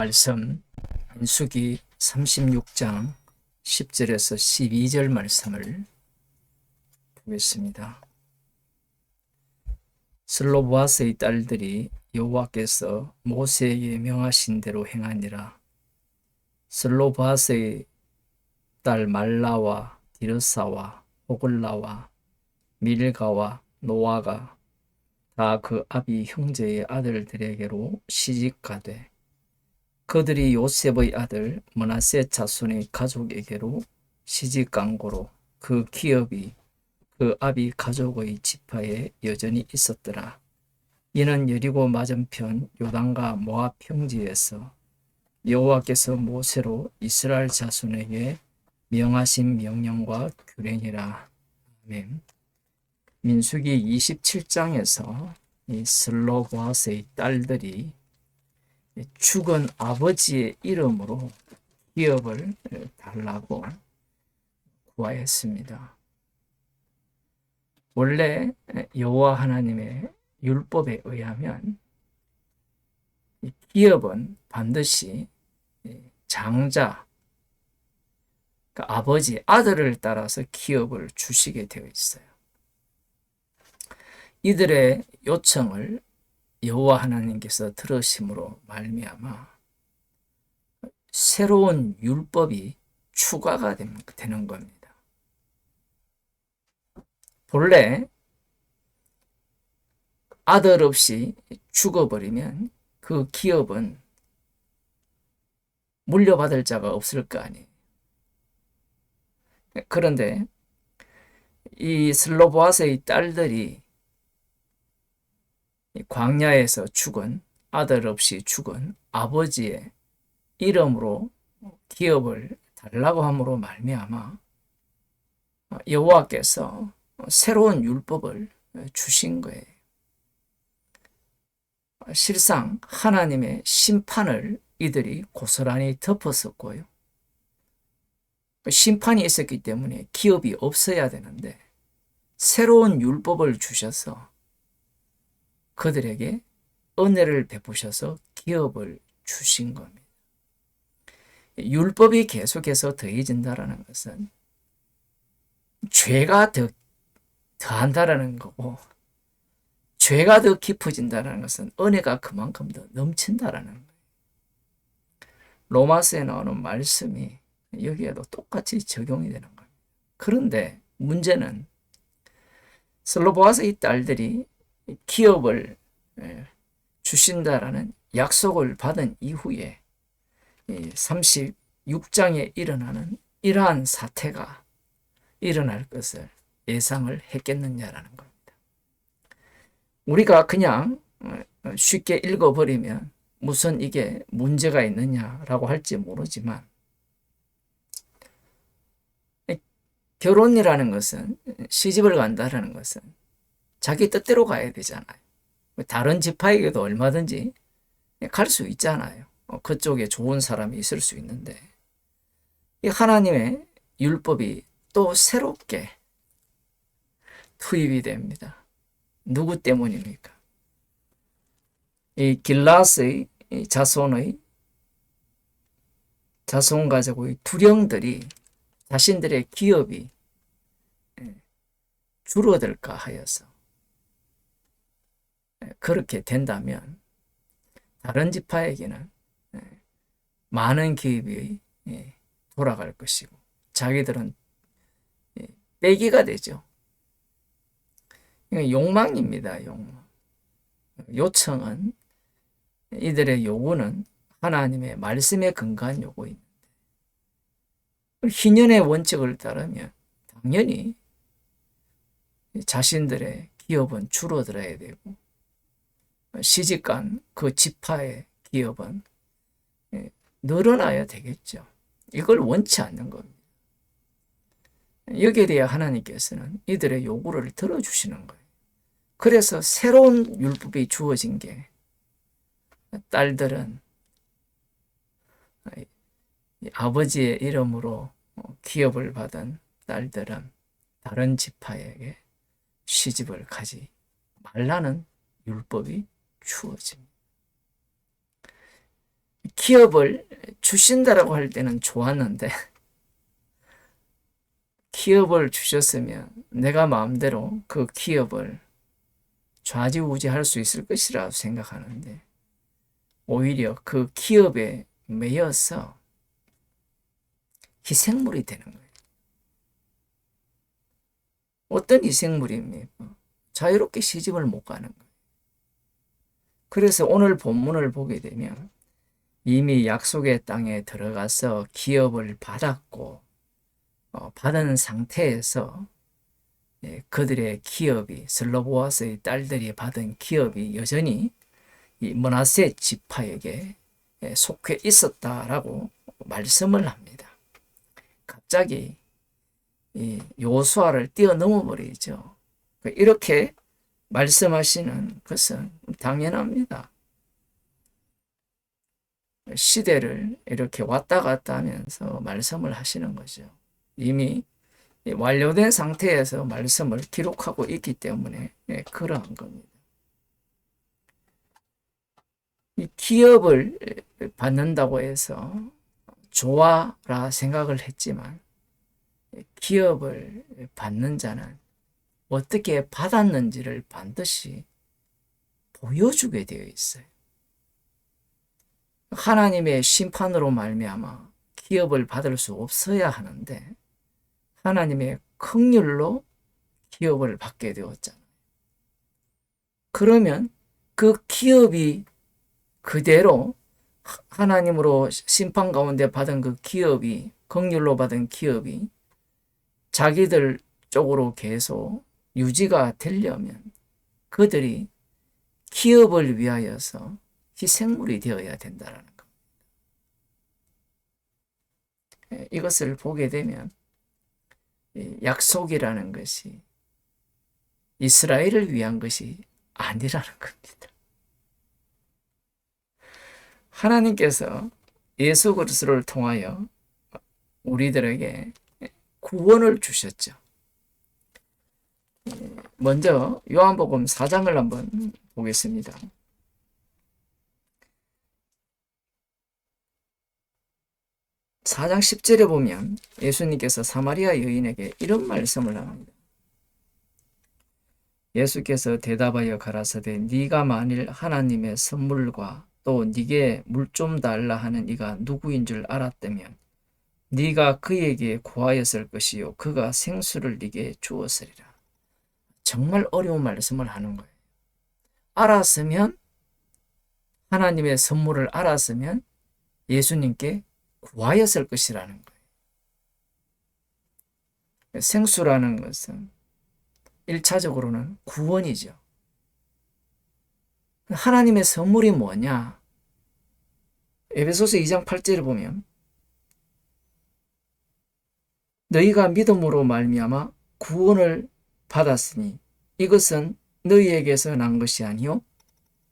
말씀 민수기 36장 10절에서 12절 말씀을 보겠습니다. 슬로보아스의 딸들이 여호와께서 모세에게 명하신 대로 행하니라. 슬로보아스의 딸 말라와 디르사와 호글라와 밀가와 노아가 다 그 아비 형제의 아들들에게로 시집가되 그들이 요셉의 아들 므낫세 자손의 가족에게로 시집간 고로 그 기업이 그 아비 가족의 지파에 여전히 있었더라. 이는 여리고 맞은편 요단과 모압 평지에서 여호와께서 모세로 이스라엘 자손에게 명하신 명령과 규례니라. 아멘. 민수기 27장에서 이 슬로보아스의 딸들이 죽은 아버지의 이름으로 기업을 달라고 구하였습니다. 원래 여호와 하나님의 율법에 의하면 기업은 반드시 장자, 그러니까 아버지, 아들을 따라서 기업을 주시게 되어 있어요. 이들의 요청을 여호와 하나님께서 들으심으로 말미암아 새로운 율법이 추가가 되는 겁니다. 본래 아들 없이 죽어버리면 그 기업은 물려받을 자가 없을 거 아니에요. 그런데 이 슬로보아스의 딸들이 광야에서 죽은, 아들 없이 죽은 아버지의 이름으로 기업을 달라고 함으로 말미암아 여호와께서 새로운 율법을 주신 거예요. 실상 하나님의 심판을 이들이 고스란히 덮었었고요. 심판이 있었기 때문에 기업이 없어야 되는데 새로운 율법을 주셔서 그들에게 은혜를 베푸셔서 기업을 주신 겁니다. 율법이 계속해서 더해진다는 것은 죄가 더한다는 거고, 죄가 더 깊어진다는 것은 은혜가 그만큼 더 넘친다는 거예요. 로마서에 나오는 말씀이 여기에도 똑같이 적용이 되는 겁니다. 그런데 문제는 슬로보아스의 딸들이 기업을 주신다라는 약속을 받은 이후에 36장에 일어나는 이러한 사태가 일어날 것을 예상을 했겠느냐라는 겁니다. 우리가 그냥 쉽게 읽어버리면 무슨 이게 문제가 있느냐라고 할지 모르지만, 결혼이라는 것은, 시집을 간다라는 것은 자기 뜻대로 가야 되잖아요. 다른 지파에게도 얼마든지 갈 수 있잖아요. 그쪽에 좋은 사람이 있을 수 있는데, 이 하나님의 율법이 또 새롭게 투입이 됩니다. 누구 때문입니까? 이 길라스의 자손 가족의 두령들이 자신들의 기업이 줄어들까 하여서, 그렇게 된다면 다른 지파에게는 많은 기업이 돌아갈 것이고 자기들은 빼기가 되죠. 욕망입니다. 욕망. 요청은, 이들의 요구는 하나님의 말씀에 근거한 요구입니다. 희년의 원칙을 따르면 당연히 자신들의 기업은 줄어들어야 되고 시집간 그 지파의 기업은 늘어나야 되겠죠. 이걸 원치 않는 겁니다. 여기에 대해 하나님께서는 이들의 요구를 들어주시는 거예요. 그래서 새로운 율법이 주어진 게, 딸들은 아버지의 이름으로 기업을 받은 딸들은 다른 지파에게 시집을 가지 말라는 율법이 주어집니다. 기업을 주신다라고 할 때는 좋았는데 기업을 주셨으면 내가 마음대로 그 기업을 좌지우지할 수 있을 것이라 생각하는데 오히려 그 기업에 매여서 희생물이 되는 거예요. 어떤 희생물입니까? 자유롭게 시집을 못 가는 거예요. 그래서 오늘 본문을 보게 되면 이미 약속의 땅에 들어가서 기업을 받았고 받은 상태에서 그들의 기업이 슬로보아스의 딸들이 받은 기업이 여전히 이 므낫세 지파에게 속해 있었다라고 말씀을 합니다. 갑자기 이 요수아를 뛰어넘어 버리죠. 이렇게 말씀하시는 것은 당연합니다. 시대를 이렇게 왔다 갔다 하면서 말씀을 하시는 거죠. 이미 완료된 상태에서 말씀을 기록하고 있기 때문에 그러한 겁니다. 이 기업을 받는다고 해서 좋아라 생각을 했지만 기업을 받는 자는 어떻게 받았는지를 반드시 보여주게 되어 있어요. 하나님의 심판으로 말미암아 기업을 받을 수 없어야 하는데 하나님의 긍휼로 기업을 받게 되었잖아요. 그러면 그 기업이 그대로 하나님으로 심판 가운데 받은 그 기업이 긍휼로 받은 기업이 자기들 쪽으로 계속 유지가 되려면 그들이 기업을 위하여서 희생물이 되어야 된다는 것. 이것을 보게 되면 약속이라는 것이 이스라엘을 위한 것이 아니라는 겁니다. 하나님께서 예수 그리스도를 통하여 우리들에게 구원을 주셨죠. 먼저 요한복음 4장을 한번 보겠습니다. 4장 10절에 보면 예수님께서 사마리아 여인에게 이런 말씀을 합니다. 예수께서 대답하여 가라사대 네가 만일 하나님의 선물과 또 네게 물 좀 달라 하는 이가 누구인 줄 알았다면 네가 그에게 구하였을 것이요 그가 생수를 네게 주었으리라. 정말 어려운 말씀을 하는 거예요. 알았으면 하나님의 선물을 알았으면 예수님께 구하였을 것이라는 거예요. 생수라는 것은 1차적으로는 구원이죠. 하나님의 선물이 뭐냐? 에베소서 2장 8절에 보면 너희가 믿음으로 말미암아 구원을 받았으니 이것은 너희에게서 난 것이 아니요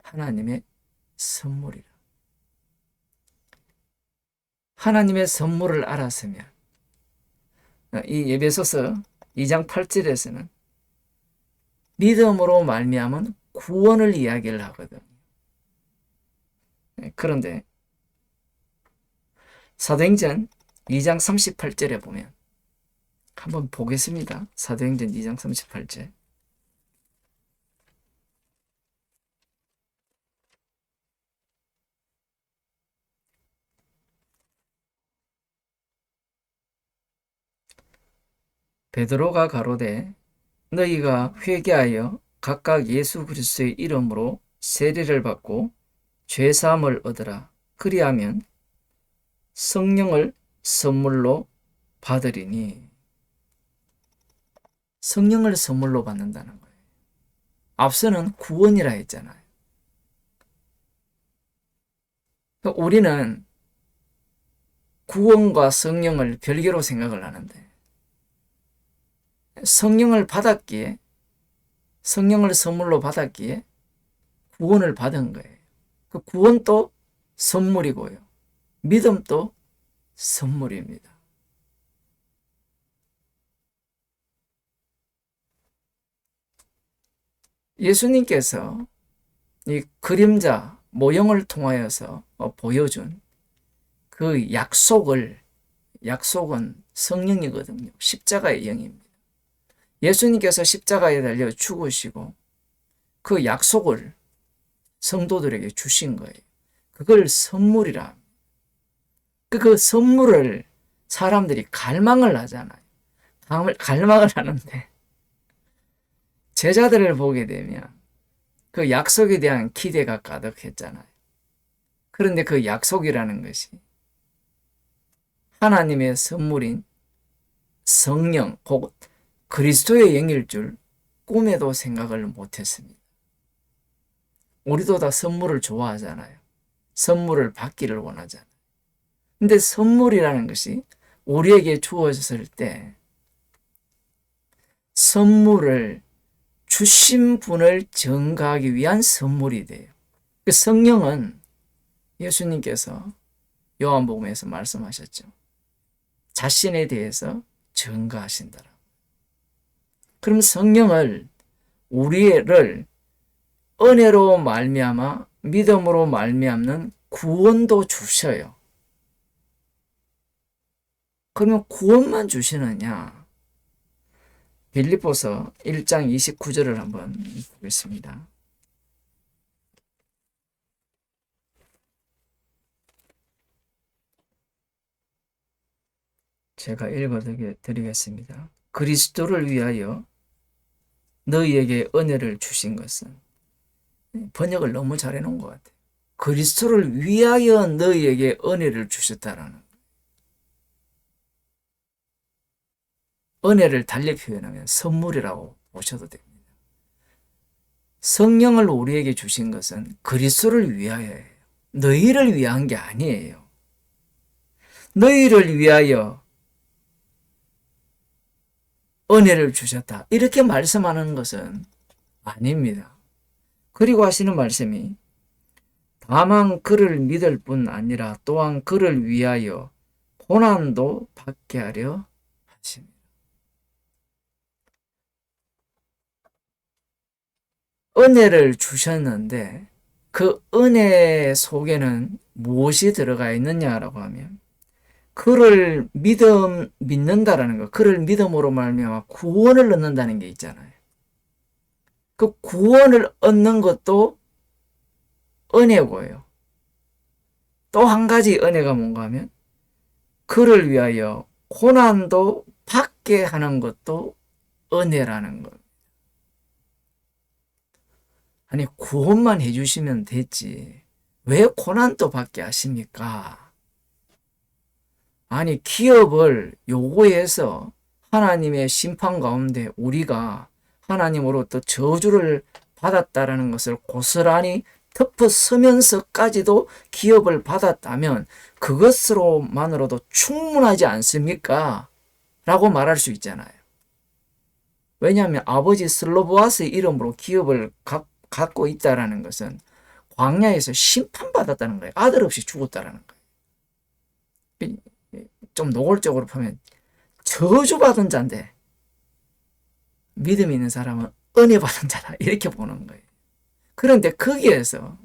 하나님의 선물이라. 하나님의 선물을 알았으면 이 에베소서 2장 8절에서는 믿음으로 말미암은 구원을 이야기를 하거든요. 그런데 사도행전 2장 38절에 보면 한번 보겠습니다. 사도행전 2장 38절. 베드로가 가로되 너희가 회개하여 각각 예수 그리스도의 이름으로 세례를 받고 죄 사함을 얻으라. 그리하면 성령을 선물로 받으리니. 성령을 선물로 받는다는 거예요. 앞서는 구원이라 했잖아요. 우리는 구원과 성령을 별개로 생각을 하는데 성령을 받았기에 성령을 선물로 받았기에 구원을 받은 거예요. 그 구원도 선물이고요. 믿음도 선물입니다. 예수님께서 이 그림자, 모형을 통하여서 보여준 그 약속은 성령이거든요. 십자가의 영입니다. 예수님께서 십자가에 달려 죽으시고 그 약속을 성도들에게 주신 거예요. 그걸 선물이라. 그 선물을 사람들이 갈망을 하잖아요. 갈망을 하는데 제자들을 보게 되면 그 약속에 대한 기대가 가득했잖아요. 그런데 그 약속이라는 것이 하나님의 선물인 성령, 곧 그리스도의 영일 줄 꿈에도 생각을 못했습니다. 우리도 다 선물을 좋아하잖아요. 선물을 받기를 원하잖아요. 근데 선물이라는 것이 우리에게 주어졌을 때 선물을 주신 분을 증거하기 위한 선물이 돼요. 그 성령은 예수님께서 요한복음에서 말씀하셨죠. 자신에 대해서 증거하신다라. 그럼 성령을 우리를 은혜로 말미암아 믿음으로 말미암는 구원도 주셔요. 그러면 구원만 주시느냐? 빌립보서 1장 29절을 한번 보겠습니다. 제가 읽어드리겠습니다. 그리스도를 위하여 너희에게 은혜를 주신 것은, 번역을 너무 잘 해놓은 것 같아요. 그리스도를 위하여 너희에게 은혜를 주셨다라는, 은혜를 달리 표현하면 선물이라고 보셔도 됩니다. 성령을 우리에게 주신 것은 그리스도를 위하여예요. 너희를 위한 게 아니에요. 너희를 위하여 은혜를 주셨다, 이렇게 말씀하는 것은 아닙니다. 그리고 하시는 말씀이 다만 그를 믿을 뿐 아니라 또한 그를 위하여 고난도 받게 하려 하십니다. 은혜를 주셨는데 그 은혜 속에는 무엇이 들어가 있느냐라고 하면 그를 믿는다라는 거, 그를 믿음으로 말미암아 구원을 얻는다는 게 있잖아요. 그 구원을 얻는 것도 은혜고요. 또 한 가지 은혜가 뭔가 하면 그를 위하여 고난도 받게 하는 것도 은혜라는 것. 아니, 구원만 해주시면 됐지 왜 고난도 받게 하십니까? 아니, 기업을 요구해서 하나님의 심판 가운데 우리가 하나님으로부터 저주를 받았다라는 것을 고스란히 덮어서면서까지도 기업을 받았다면 그것으로만으로도 충분하지 않습니까? 라고 말할 수 있잖아요. 왜냐하면 아버지 슬로보아스의 이름으로 기업을 갖고 있다라는 것은 광야에서 심판받았다는 거예요. 아들 없이 죽었다라는 거예요. 좀 노골적으로 보면 저주받은 자인데 믿음이 있는 사람은 은혜 받은 자다, 이렇게 보는 거예요. 그런데 거기에서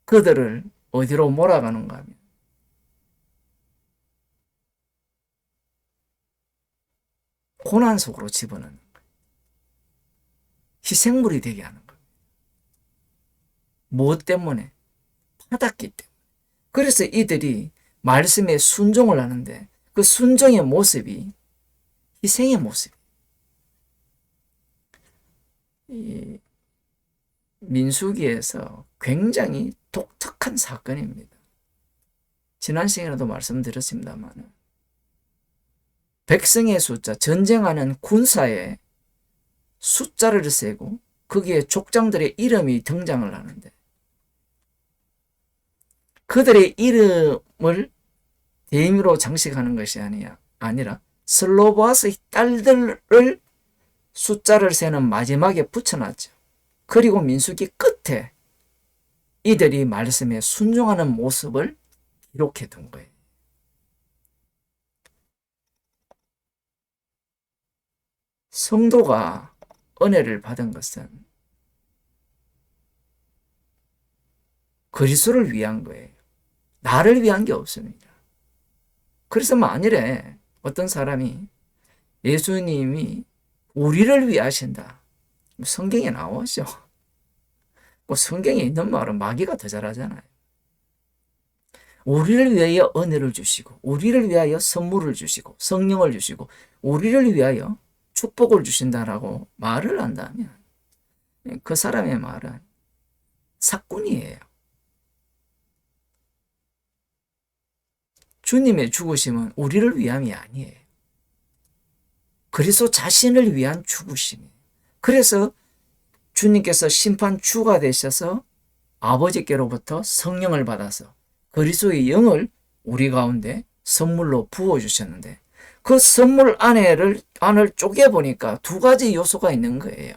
그들을 어디로 몰아가는가 하면 고난 속으로 집어넣는 거예요. 희생물이 되게 하는 거예요. 무엇 때문에? 받았기 때문에. 그래서 이들이 말씀에 순종을 하는데 그 순종의 모습이 희생의 모습. 이 민수기에서 굉장히 독특한 사건입니다. 지난 시간에도 말씀드렸습니다만 백성의 숫자, 전쟁하는 군사의 숫자를 세고 거기에 족장들의 이름이 등장을 하는데 그들의 이름을 대임으로 장식하는 것이 아니라 슬로보아스의 딸들을 숫자를 세는 마지막에 붙여놨죠. 그리고 민수기 끝에 이들이 말씀에 순종하는 모습을 기록해 둔 거예요. 성도가 은혜를 받은 것은 그리스도를 위한 거예요. 나를 위한 게 없습니다. 그래서 만일에 어떤 사람이 예수님이 우리를 위하신다. 성경에 나오죠. 뭐 성경에 있는 말은 마귀가 더 잘하잖아요. 우리를 위하여 은혜를 주시고, 우리를 위하여 선물을 주시고, 성령을 주시고, 우리를 위하여 축복을 주신다라고 말을 한다면 그 사람의 말은 사꾼이에요. 주님의 죽으심은 우리를 위함이 아니에요. 그리스도 자신을 위한 죽으심이에요. 그래서 주님께서 심판주가 되셔서 아버지께로부터 성령을 받아서 그리스도의 영을 우리 가운데 선물로 부어주셨는데 그 선물 안을 쪼개보니까 두 가지 요소가 있는 거예요.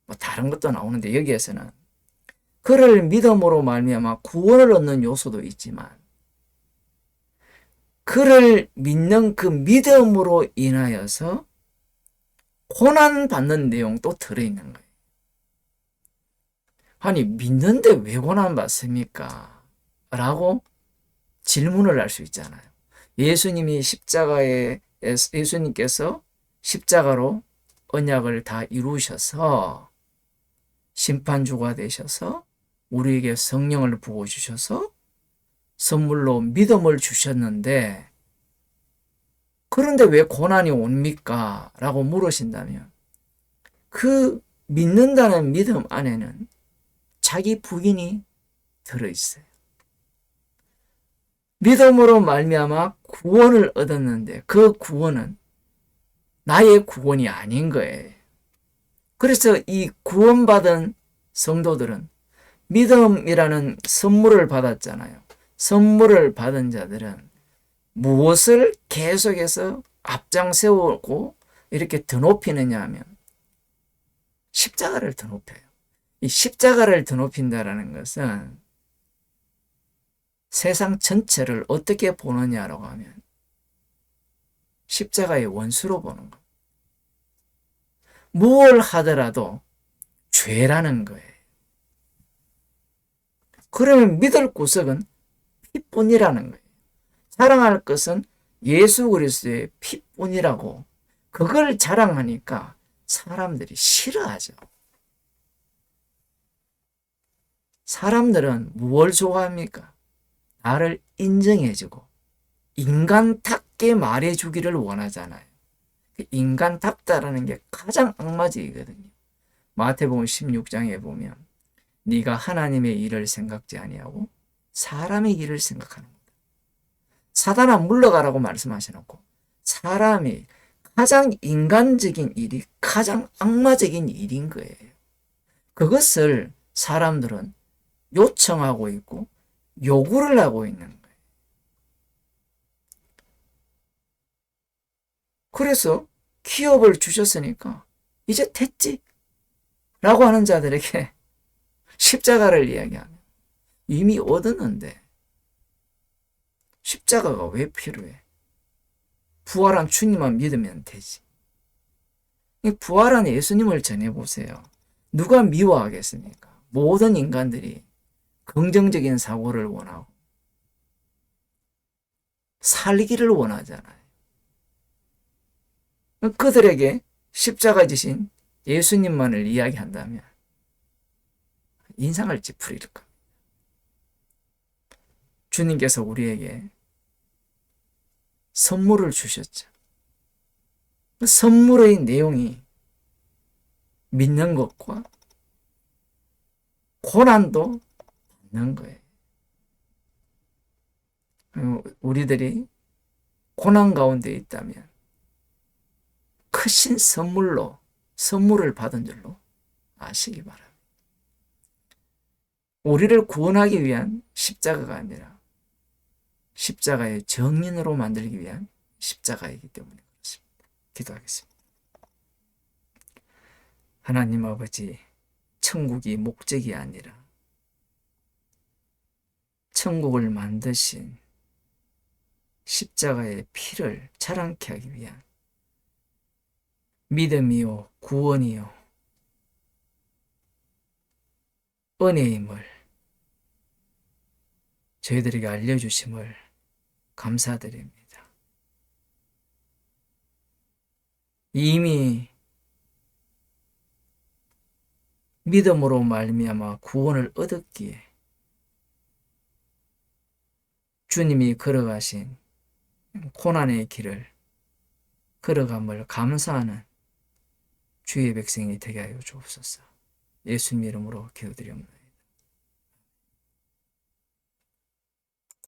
뭐 다른 것도 나오는데 여기에서는 그를 믿음으로 말미암아 구원을 얻는 요소도 있지만 그를 믿는 그 믿음으로 인하여서 고난받는 내용도 들어있는 거예요. 아니 믿는데 왜 고난받습니까? 라고 질문을 할 수 있잖아요. 예수님께서 십자가로 언약을 다 이루셔서 심판주가 되셔서 우리에게 성령을 부어주셔서 선물로 믿음을 주셨는데 그런데 왜 고난이 옵니까? 라고 물으신다면 그 믿는다는 믿음 안에는 자기 부인이 들어있어요. 믿음으로 말미암아 구원을 얻었는데 그 구원은 나의 구원이 아닌 거예요. 그래서 이 구원받은 성도들은 믿음이라는 선물을 받았잖아요. 선물을 받은 자들은 무엇을 계속해서 앞장세우고 이렇게 드높이느냐 하면 십자가를 드높여요. 이 십자가를 드높인다라는 것은 세상 전체를 어떻게 보느냐라고 하면 십자가의 원수로 보는 겁니다. 무엇을 하더라도 죄라는 거예요. 그러면 믿을 구석은 피뿐이라는 거예요. 자랑할 것은 예수 그리스도의 피뿐이라고 그걸 자랑하니까 사람들이 싫어하죠. 사람들은 무엇을 좋아합니까? 나를 인정해주고 인간답게 말해주기를 원하잖아요. 인간답다라는 게 가장 악마적이거든요. 마태복음 16장에 보면 네가 하나님의 일을 생각지 아니하고 사람의 일을 생각하는 거다. 사단아 물러가라고 말씀하셔놓고 사람이 가장 인간적인 일이 가장 악마적인 일인 거예요. 그것을 사람들은 요청하고 있고 요구를 하고 있는 거예요. 그래서 기업을 주셨으니까 이제 됐지 라고 하는 자들에게 십자가를 이야기하면 이미 얻었는데 십자가가 왜 필요해? 부활한 주님만 믿으면 되지. 부활한 예수님을 전해보세요. 누가 미워하겠습니까? 모든 인간들이 긍정적인 사고를 원하고 살기를 원하잖아요. 그들에게 십자가 지신 예수님만을 이야기한다면 인상을 찌푸릴 겁니다. 주님께서 우리에게 선물을 주셨죠. 그 선물의 내용이 믿는 것과 고난도 받는 거예요. 우리들이 고난 가운데 있다면 크신 선물을 받은 줄로 아시기 바랍니다. 우리를 구원하기 위한 십자가가 아니라 십자가의 정인으로 만들기 위한 십자가이기 때문에 그렇습니다. 기도하겠습니다. 하나님 아버지, 천국이 목적이 아니라 천국을 만드신 십자가의 피를 자랑케 하기 위한 믿음이요 구원이요 은혜임을 저희들에게 알려주심을 감사드립니다. 이미 믿음으로 말미암아 구원을 얻었기에 주님이 걸어가신 고난의 길을 걸어감을 감사하는 주의 백성이 되게 하여 주옵소서. 예수님 이름으로 기도드립니다.